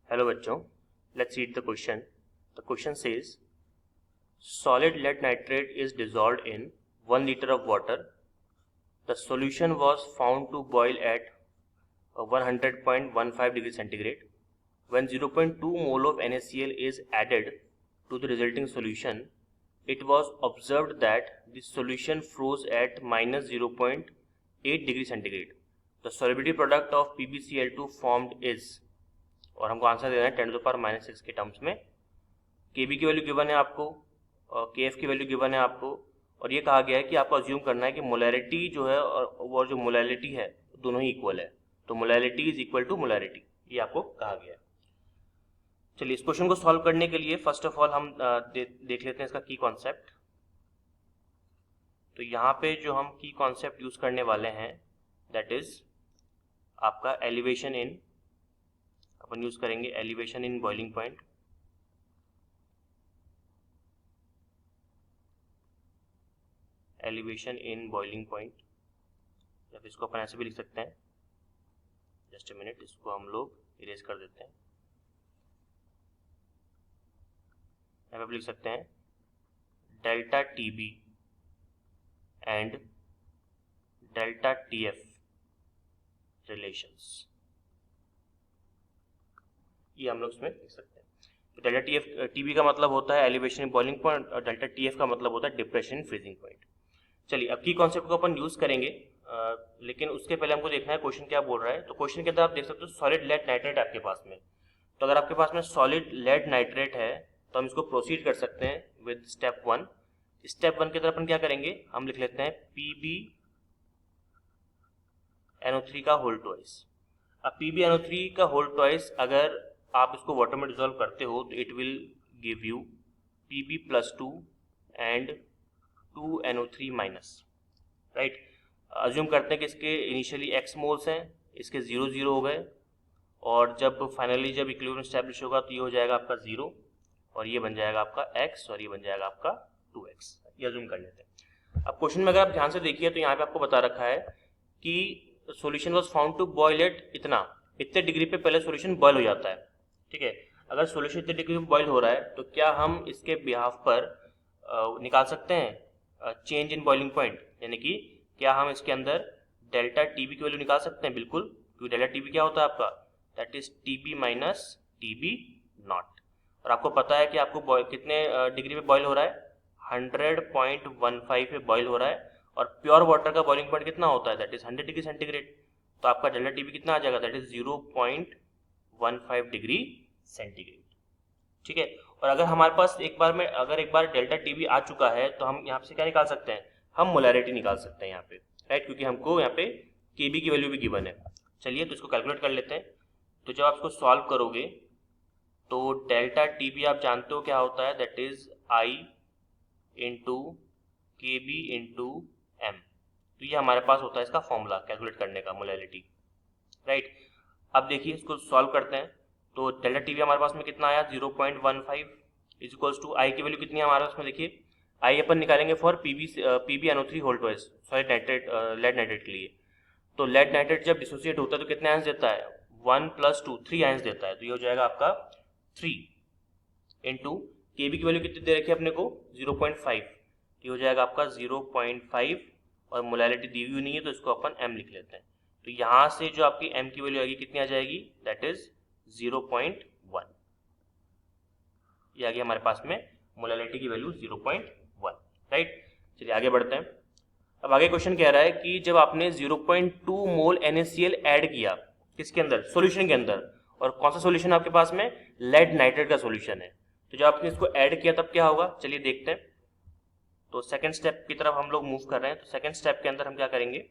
Hello बच्चों, let's read the question. The question says solid lead nitrate is dissolved in 1 liter of water. The solution was found to boil at 100.15 degree centigrade. When 0.2 mole of NaCl is added to the resulting solution, it was observed that the solution froze at minus 0.8 degree centigrade. The solubility product of PbCl2 formed is, और हमको answer देना है 10 to the power minus 6 के terms में. Kb की value given है आपको और Kf की वैल्यू गिवन है आपको, और ये कहा गया है कि आपको अज्यूम करना है कि मोलैरिटी जो है और वो जो मोलैरिटी है दोनों ही इक्वल है. तो molarity is equal to molarity, ये आपको कहा गया है. चलिए इस क्वेश्चन को सॉल्व करने के लिए फर्स्ट ऑफ ऑल हम देख लेते हैं इसका की कॉन्सेप्ट. तो यहाँ पे जो हम की कॉन्सेप्ट यूज करने वाले हैं दैट इज आपका एलिवेशन इन, अपन यूज करेंगे elevation in boiling point. Elevation in boiling point, या फिर इसको अपन ऐसे भी लिख सकते हैं. जस्ट अ मिनट, इसको हम लोग इरेज कर देते हैं. यहाँ पे लिख सकते हैं delta TB and delta TF relations, ये हम लोग इसमें लिख सकते हैं. तो डेल्टा टीबी का मतलब होता है एलिवेशन इन बॉइलिंग पॉइंट और डेल्टा टीएफ का मतलब होता है डिप्रेशन इन फ्रीजिंग पॉइंट. चलिए अब की कॉन्सेप्ट को अपन यूज करेंगे, लेकिन उसके पहले हमको देखना है क्वेश्चन क्या बोल रहा है. तो क्वेश्चन के अंदर आप देख सकते हो सॉलिड लेड नाइट्रेट आपके पास में. तो अगर आपके पास में सॉलिड लेड नाइट्रेट है तो हम इसको प्रोसीड कर सकते हैं विद स्टेप 1. स्टेप 1 की तरफ अपन क्या करेंगे, हम लिख लेते हैं PbNO3 का होल ट्वाइस. अब PbNO3 का होल ट्वाइस अगर आप इसको वाटर में डिसॉल्व करते हो तो it will give you Pb+2 and 2NO3 minus, right. Assume करते हैं कि इसके इनिशियली x मोल्स हैं, इसके 0 हो गए, और जब फाइनली जब इक्विलिब्रियम स्टैब्लिश होगा तो ये हो जाएगा आपका 0 और ये बन जाएगा आपका x और ये बन जाएगा आपका 2x. ये अज्यूम कर लेते हैं. अब क्वेश्चन में अगर आप ध्यान से देखिए तो यहाँ पे आपको बता रखा है कि solution was found to boil at इतने डिग्री पे पहले सॉल्यूशन बॉयल हो जाता है. ठीक है, अगर सॉल्यूशन इतने डिग्री पे बॉयल हो रहा है तो क्या हम इसके बिहाफ पर निकाल सकते हैं चेंज इन बॉइलिंग पॉइंट, यानी कि क्या हम इसके अंदर डेल्टा टीबी की वैल्यू निकाल सकते हैं? बिल्कुल, क्योंकि डेल्टा टीबी क्या होता है आपका, that is TB minus TB naught. और आपको पता है कि आपको कितने डिग्री पे बॉयल हो रहा है, 100.15 पे बॉयल हो रहा है, और प्योर वाटर का बॉइलिंग पॉइंट कितना होता है, दैट इज 100 डिग्री सेंटीग्रेड. तो आपका डेल्टा टीबी कितना आ जाएगा, दैट इज 0.15 डिग्री सेंटीग्रेड. ठीक है, और अगर हमारे पास एक बार डेल्टा टीबी आ चुका है तो हम यहाँ से क्या निकाल सकते हैं, हम मोलैरिटी निकाल सकते हैं यहाँ पे, राइट, क्योंकि हमको यहाँ पे केबी की वैल्यू भी गिवन है. चलिए तो इसको कैलकुलेट कर लेते हैं. तो जब आप इसको सॉल्व करोगे तो डेल्टा टीबी आप जानते हो क्या होता है, that is I into KB into M. तो ये हमारे पास होता है इसका फॉर्मूला कैलकुलेट करने का, मोलैरिटी, राइट. अब देखिए इसको सॉल्व करते हैं. तो डेल्टा टीबी हमारे पास में कितना आया, 0.15 इज इक्वल्स टू आई की वैल्यू कितनी है हमारे पास में, देखिए आई अपन निकालेंगे for PbNO3 whole twice solid nitrate lead nitrate के लिए. तो लेड नाइट्रेट जब डिसोसिएट होता है तो कितने आयंस देता है, 1 + 2 3 आयंस देता है. तो ये हो जाएगा आपका 3 इंटू केबी की वैल्यू कितनी दे रखी है अपने को, 0.5. ये हो जाएगा आपका 0.5, और मोलैरिटी दी हुई नहीं है तो इसको अपन m लिख लेते हैं. तो यहाँ से जो आपकी m की वैल्यू आएगी कितनी आ जाएगी, दैट इज 0.1. ये आ गया हमारे पास में मोलैरिटी की वैल्यू 0.1, राइट. चलिए आगे बढ़ते हैं. अब आगे क्वेश्चन कह रहा है कि जब आपने 0.2 मोल NaCl ऐड किया किसके अंदर, सॉल्यूशन के अंदर, और कौन सा सॉल्यूशन आपके पास में, लेड नाइट्रेट का सॉल्यूशन है. तो जब आपने इसको ऐड किया तब क्या होगा, चलिए देखते हैं. तो सेकंड स्टेप की तरफ हम लोग मूव कर रहे हैं. तो सेकंड स्टेप के अंदर हम क्या करेंगे,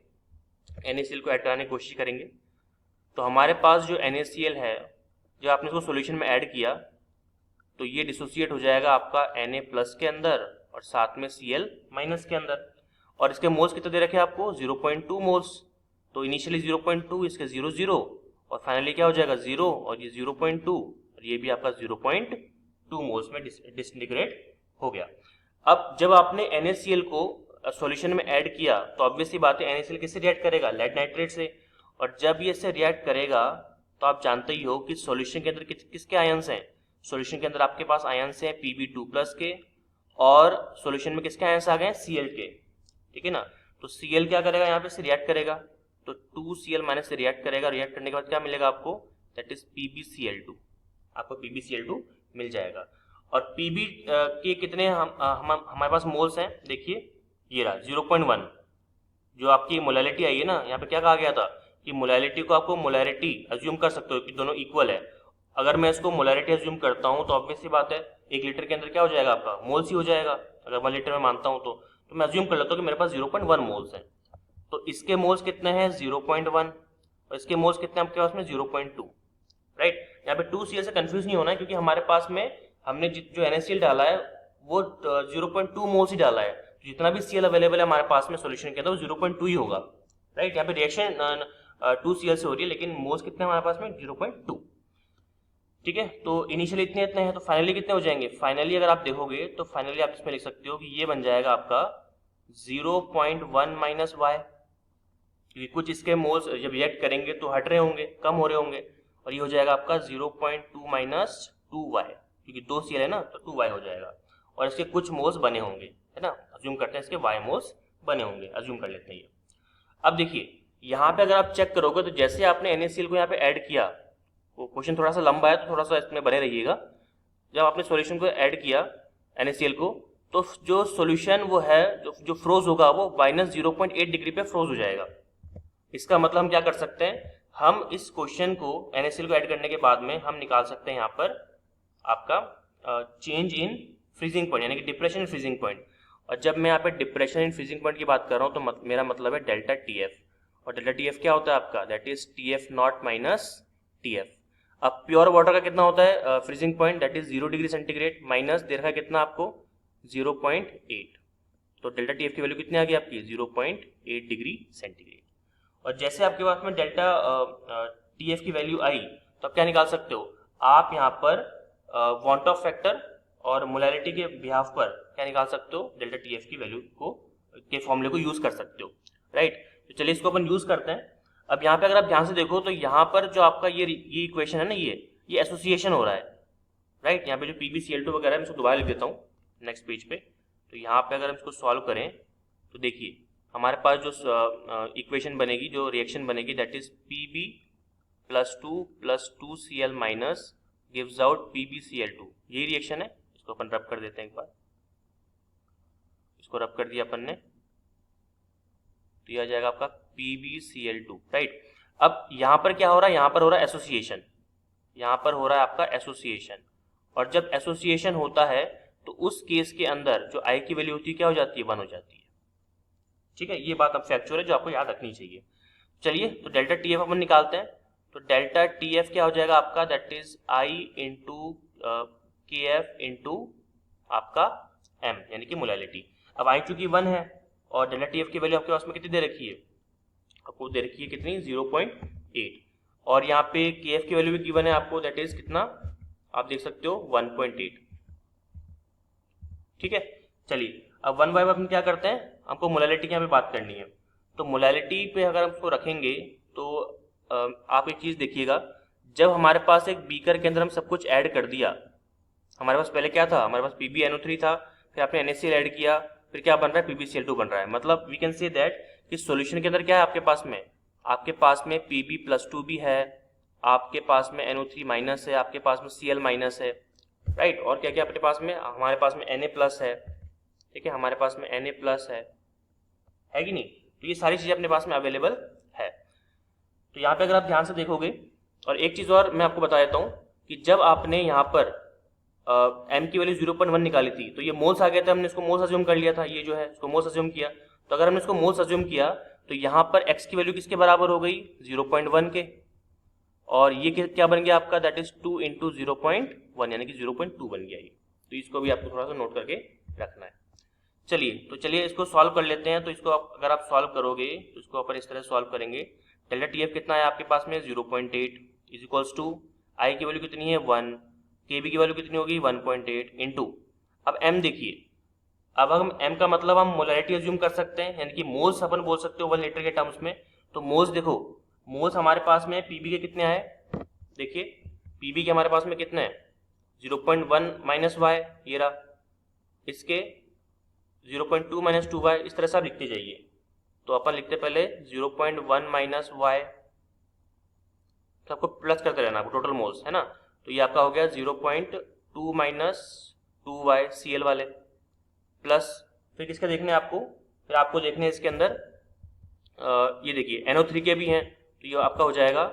NaCl को ऐड कराने की कोशिश करेंगे. तो हमारे पास जो NaCl है, जब आपने इसको सॉल्यूशन में ऐड किया तो ये डिसोसिएट हो जाएगा आपका Na+ के अंदर और साथ में Cl- के अंदर. और इसके मोल्स कितने दे रखे आपको, 0.2 मोल्स. तो इनिशियली 0.2, इसके 0 और फाइनली क्या हो जाएगा 0 और ये 0.2 और ये भी आपका 0.2 मोल्स में डिसइंटीग्रेट हो गया. अब जब आपने NaCl को सॉल्यूशन में ऐड किया तो ऑब्वियसली बात है NaCl किससे रिएक्ट करेगा, लेड नाइट्रेट से. और जब ये इससे रिएक्ट करेगा तो आप जानते ही हो कि सॉल्यूशन के अंदर किसके आयंस हैं। सॉल्यूशन के अंदर आपके पास आयंस हैं Pb2+ के, और सॉल्यूशन में किसके आयंस आ गए हैं, Cl के, ठीक है ना। तो Cl क्या करेगा, यहाँ पे से रिएक्ट करेगा, तो 2Cl- से रिएक्ट करेगा, रिएक्ट करने के बाद क्या मिलेगा आपको, दैट इज PbCl2, आपको PbCl2 मिल जाएगा। और Pb के कितने हमारे पास मोल्स हैं, देखिए ये रहा 0.1, जो आपकी मोलैलिटी आई है ना, यहाँ पे क्या कहा गया था कि मोलैलिटी को आपको मोलैरिटी अज्यूम कर सकते हो कि दोनों इक्वल है। अगर मैं इसको मोलैरिटी अज्यूम करता हूँ तो ऑब्वियस सी बात है 1 लीटर के अंदर क्या हो जाएगा आपका, मोल्स ही हो जाएगा। अगर 1 लीटर में मानता हूँ तो मैं अज्यूम कर लेता हूँ कि मेरे पास 0.1 मोल्स हैं। तो इसके मोल्स कितने हैं 0.1, और इसके मोल्स कितने आपके पास में 0.2, राइट। यहाँ पे 2Cl से कंफ्यूज नहीं होना है, क्योंकि हमारे पास में हमने जो NaCl डाला है वो 0.2 मोल्स ही डाला है। जितना भी Cl अवेलेबल है हमारे पास में सॉल्यूशन के अंदर वो 0.2 ही होगा, राइट। यहाँ पे रिएक्शन 2Cl से हो रही है, लेकिन मोल्स कितने हमारे पास में 0.2, ठीक है। तो इनिशियली इतने हैं, तो फाइनली कितने हो जाएंगे, फाइनली अगर आप देखोगे तो फाइनली आप इसमें लिख सकते हो कि ये बन जाएगा आपका 0.1 - y, क्योंकि कुछ इसके मोल्स जब रिएक्ट करेंगे तो हट रहे होंगे, कम हो रहे होंगे, और ये हो जाएगा आपका 0.2 - 2y, क्योंकि 2Cl है ना तो 2y हो जाएगा, और इसके कुछ मोल्स बने होंगे, है ना, अज्यूम करते हैं इसके y मोल्स बने होंगे, अज्यूम कर लेते हैं ये। अब देखिए यहाँ पे अगर आप चेक करोगे तो जैसे आपने NaCl को यहाँ पे ऐड किया, वो क्वेश्चन थोड़ा सा लंबा है तो थोड़ा सा इसमें बने रहिएगा। जब आपने सॉल्यूशन को ऐड किया NaCl को, तो जो सॉल्यूशन वो है जो फ्रोज होगा वो -0.8 डिग्री पे फ्रोज हो जाएगा। इसका मतलब हम क्या कर सकते हैं, हम इस क्वेश्चन को NaCl को ऐड करने के बाद में हम निकाल सकते हैं यहाँ पर आपका चेंज इन फ्रीजिंग पॉइंट, यानी कि डिप्रेशन इन फ्रीजिंग पॉइंट। और जब मैं यहाँ पे डिप्रेशन इन फ्रीजिंग पॉइंट की बात कर रहा हूँ तो मेरा मतलब है डेल्टा TF, और डेल्टा TF क्या होता है आपका, दैट इज TF0 - TF। अब प्योर वाटर का कितना होता है freezing point, that is 0 degree centigrade, minus दे रखा है कितना आपको 0.8, तो डेल्टा TF की वैल्यू कितनी आ गई आपकी 0.8 डिग्री सेंटीग्रेड। और जैसे आपके पास में डेल्टा TF की वैल्यू आई, तो आप क्या निकाल सकते हो, आप यहाँ पर वांट ऑफ फैक्टर और मोलैलिटी के बिहाफ पर क्या निकाल सकते हो, डेल्टा TF की वैल्यू को के फॉर्मूले को यूज कर सकते हो, राइट। तो चलिए इसको अपन यूज करते हैं। अब यहाँ पे अगर आप ध्यान से देखो तो यहाँ पर जो आपका ये इक्वेशन है ना, ये एसोसिएशन हो रहा है, राइट। यहाँ पे जो PbCl2 वगैरह है, मैं इसको दोबारा लिख देता हूँ नेक्स्ट पेज पे। तो यहाँ पे अगर हम इसको सॉल्व करें तो देखिए हमारे पास जो इक्वेशन बनेगी, जो रिएक्शन बनेगी, that is Pb+2 + 2Cl- gives out PbCl2, यही रिएक्शन है। इसको अपन रब कर देते हैं एक बार, इसको रब कर दिया अपन ने, तो यह आ जाएगा आपका PbCl2, राइट। अब यहाँ पर क्या हो रहा है, यहाँ पर हो रहा है एसोसिएशन, यहाँ पर हो रहा है आपका एसोसिएशन, और जब एसोसिएशन होता है तो उस केस के अंदर जो I की वैल्यू होती है क्या हो जाती है, 1 हो जाती है, ठीक है। ये बात अब फैक्चुअल है जो आपको याद रखनी चाहिए। चलिए तो डेल्टा TF अपन निकालते हैं, तो डेल्टा TF क्या हो जाएगा आपका, दैट इज I × KF × आपका M, यानी कि मोलैलिटी। अब I चूंकि 1 है और डेल्टा TF की वैल्यू आपके पास में कितनी दे रखी है, आपको दे रखी है कितनी 0.8, और यहाँ पे KF की वैल्यू भी गिवन है आपको, दैट इज कितना आप देख सकते हो 1.8, ठीक है। चलिए अब 1 बाय 1 क्या करते हैं, हमको मोलैलिटी की यहाँ पे बात करनी है। तो मोलैलिटी पे अगर हम उसको रखेंगे तो आप एक चीज़ देखिएगा, जब हमारे पास एक बीकर के अंदर हम सब कुछ ऐड कर दिया, हमारे पास पहले क्या था, हमारे पास PbNO3 था, फिर आपने NaCl ऐड किया, फिर क्या बन रहा है PbCl2 बन रहा है। मतलब वी कैन से दैट कि सॉल्यूशन के अंदर क्या है आपके पास में Pb+2 भी है, आपके पास में NO3- है, आपके पास में Cl- है, राइट। और क्या क्या अपने पास में, हमारे पास में Na+ है, ठीक है, हमारे पास में Na+ है कि नहीं। तो ये सारी चीज़ें अपने पास में अवेलेबल है। तो यहाँ पे अगर आप ध्यान से देखोगे, और एक चीज़ और मैं आपको बता देता हूँ कि जब आपने यहाँ पर M की वैल्यू 0.1 निकाली थी तो ये मोल्स आ गया था, हमने इसको मोल्स अज्यूम कर लिया था, ये जो है इसको मोल्स अज्यूम किया। तो अगर हमने इसको मोल्स अज्यूम किया तो यहाँ पर x की वैल्यू किसके बराबर हो गई 0.1 के, और ये क्या बन गया आपका, दैट इज 2 × 0.1, यानी कि 0.2 बन गया ये। तो इसको भी आपको थोड़ा सा नोट करके रखना है। चलिए इसको सॉल्व कर लेते हैं। तो इसको अगर आप सॉल्व करोगे तो इसको अपन इस तरह सॉल्व करेंगे, डेल्टा TF कितना है आपके पास में 0.8 इज इक्वल्स टू I की वैल्यू कितनी है 1, KB की वैल्यू कितनी होगी 1.8 इंटू, अब M देखिए, अब हम M का मतलब हम मोलैलिटी अज्यूम कर सकते हैं, यानी कि मोल्स अपन बोल सकते हो 1 लीटर के टर्म्स में। तो मोल्स देखो, मोल्स हमारे पास में PB के कितने आए देखिए पीबी के हमारे पास में कितने हैं 0.1 माइनस वाई, ये रहा, इसके 0.2 माइनस 2 वाई, इस तरह से आप लिखते जाइए। तो अपन लिखते पहले 0.1 माइनस वाई, तो आपको प्लस करते रहना, आपको टोटल मोल्स है ना। तो ये आपका हो गया 0.2 माइनस 2 वाई सी एल वाले, प्लस फिर किसके देखने आपको, फिर आपको देखने हैं इसके अंदर ये देखिए NO3 के भी हैं, तो ये आपका हो जाएगा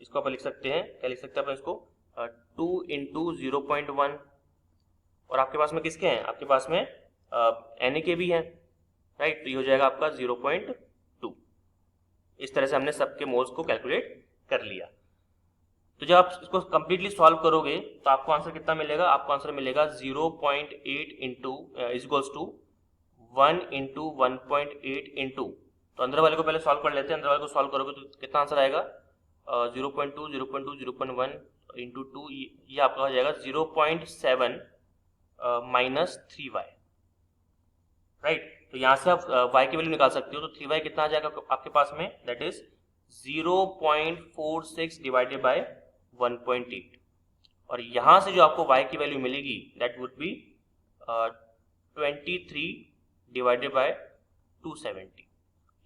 इसको अपन लिख सकते हैं, क्या लिख सकते हैं अपन इसको 2 इंटू 0.1, और आपके पास में किसके हैं, आपके पास में Na के भी हैं, राइट। तो ये हो जाएगा आपका 0.2। इस तरह से हमने सबके मोल्स को कैलकुलेट कर लिया। तो जब आप इसको कंप्लीटली सॉल्व करोगे तो आपको आंसर कितना मिलेगा, आपको आंसर मिलेगा 0.8 into equals to 1 into 1.8 into, तो अंदर वाले को पहले सॉल्व कर लेते हैं। अंदर वाले को सॉल्व करोगे तो कितना आंसर आएगा 0.2 0.2 0.1 इंटू 2, ये आपका हो जाएगा 0.7 माइनस 3y, राइट। तो यहाँ से आप y की वैल्यू निकाल सकते हो। तो 3y कितना आ जाएगा आपके पास में, दैट इज 0.46 डिवाइडेड बाय 1.8, और यहाँ से जो आपको y की वैल्यू मिलेगी that would be 23 divided by 270।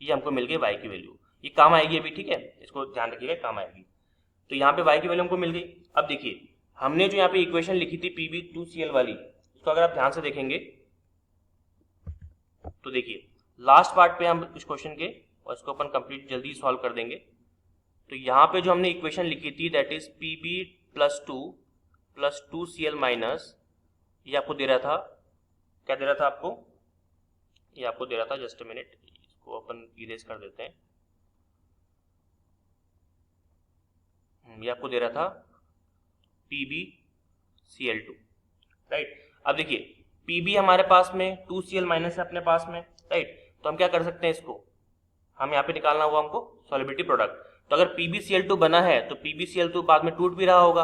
ये हमको मिल गई y की वैल्यू, ये काम आएगी अभी, ठीक है, इसको ध्यान रखिएगा, काम आएगी। तो यहाँ पे y की वैल्यू हमको मिल गई। अब देखिए हमने जो यहाँ पे इक्वेशन लिखी थी Pb2Cl वाली, इसको अगर आप ध्यान से देखेंगे तो देखिए लास्ट पार्ट पे हम इस क्वेश्चन के, और इसको अपन कंप्लीट जल्दी सॉल्व कर देंगे। तो यहाँ पे जो हमने इक्वेशन लिखी थी that is Pb+2 plus 2Cl minus, ये आपको दे रहा था, क्या दे रहा था आपको, ये आपको दे रहा था, जस्ट अ मिनट, इसको अपन इरेज कर देते हैं। ये आपको दे रहा था PbCl2, राइट। अब देखिए Pb हमारे पास में 2Cl माइनस है अपने पास में, राइट। तो हम क्या कर सकते हैं, इसको हम यहाँ पे निकालना होगा हमको सॉल्युबिलिटी प्रोडक्ट। तो अगर PbCl2 बना है तो PbCl2 बाद में टूट भी रहा होगा,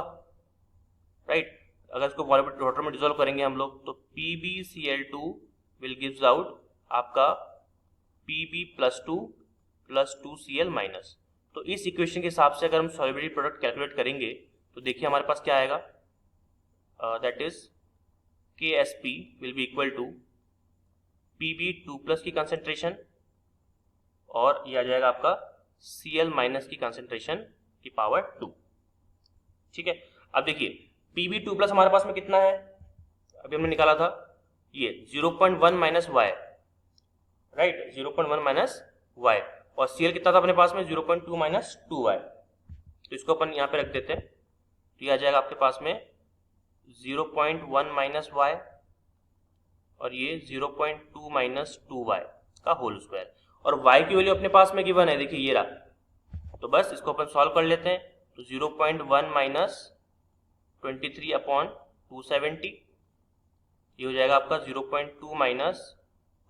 राइट। अगर इसको वाटर में डिसॉल्व करेंगे हम लोग तो PbCl2 विल गिव्स आउट आपका Pb+2 प्लस 2Cl माइनस। तो इस इक्वेशन के हिसाब से अगर हम सॉल्युबिलिटी प्रोडक्ट कैलकुलेट करेंगे तो देखिए हमारे पास क्या आएगा, that is KSP will be equal to Pb2 plus की कंसेंट्रेशन, और ये आ जाएगा आपका Cl माइनस की कंसेंट्रेशन की पावर 2, ठीक है। अब देखिए Pb2 प्लस हमारे पास में कितना है, अभी हमने निकाला था ये 0.1 minus Y, right, 0.1 minus Y, और Cl कितना था अपने पास में 0.2 माइनस 2y। तो इसको अपन यहाँ पे रख देते हैं, तो ये आ जाएगा आपके पास में 0.1 माइनस वाई, और ये 0.2 माइनस 2y का होल स्क्वायर, और y की वैल्यू अपने पास में गिवन है, देखिए ये रहा। तो बस इसको अपन सॉल्व कर लेते हैं। तो 0.1 माइनस 23 अपॉन 270, ये हो जाएगा आपका 0.2 माइनस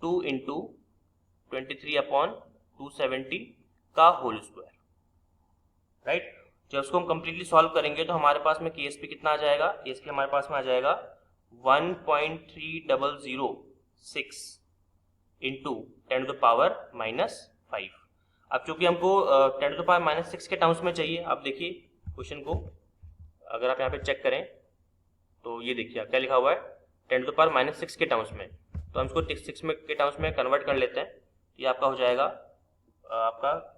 2 इंटू 23 अपॉन 270 का होल स्क्वायर, राइट। जब उसको हम कंप्लीटली सॉल्व करेंगे तो हमारे पास में KSP कितना आ जाएगा, KSP हमारे पास में आ जाएगा 1.3006 इंटू 10 टू द पावर -5। अब चूंकि हमको 10 टू द पावर -6 के टर्म्स में चाहिए। अब देखिए क्वेश्चन को अगर आप यहाँ पे चेक करें तो ये देखिए क्या लिखा हुआ है 10 टू द पावर -6 के टर्म्स में, तो हम इसको 6 में के टर्म्स में कन्वर्ट कर लेते हैं। ये आपका हो जाएगा आपका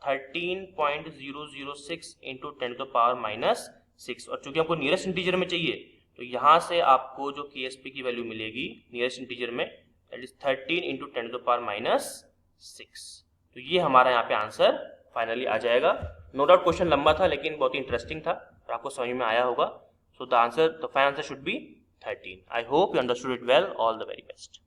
13.006 इंटू 10 टू द पावर -6, और चूंकि हमको नियरेस्ट इंटीजर में चाहिए तो यहाँ से आपको जो KSP की वैल्यू मिलेगी नियरेस्ट इंटीजर में that is 13 into 10 to the power -6। तो ये हमारा यहाँ पे आंसर फाइनली आ जाएगा। नो डाउट क्वेश्चन लंबा था लेकिन बहुत ही इंटरेस्टिंग था और आपको समझ में आया होगा। So the final answer should be 13। I hope you understood it well. All the very best.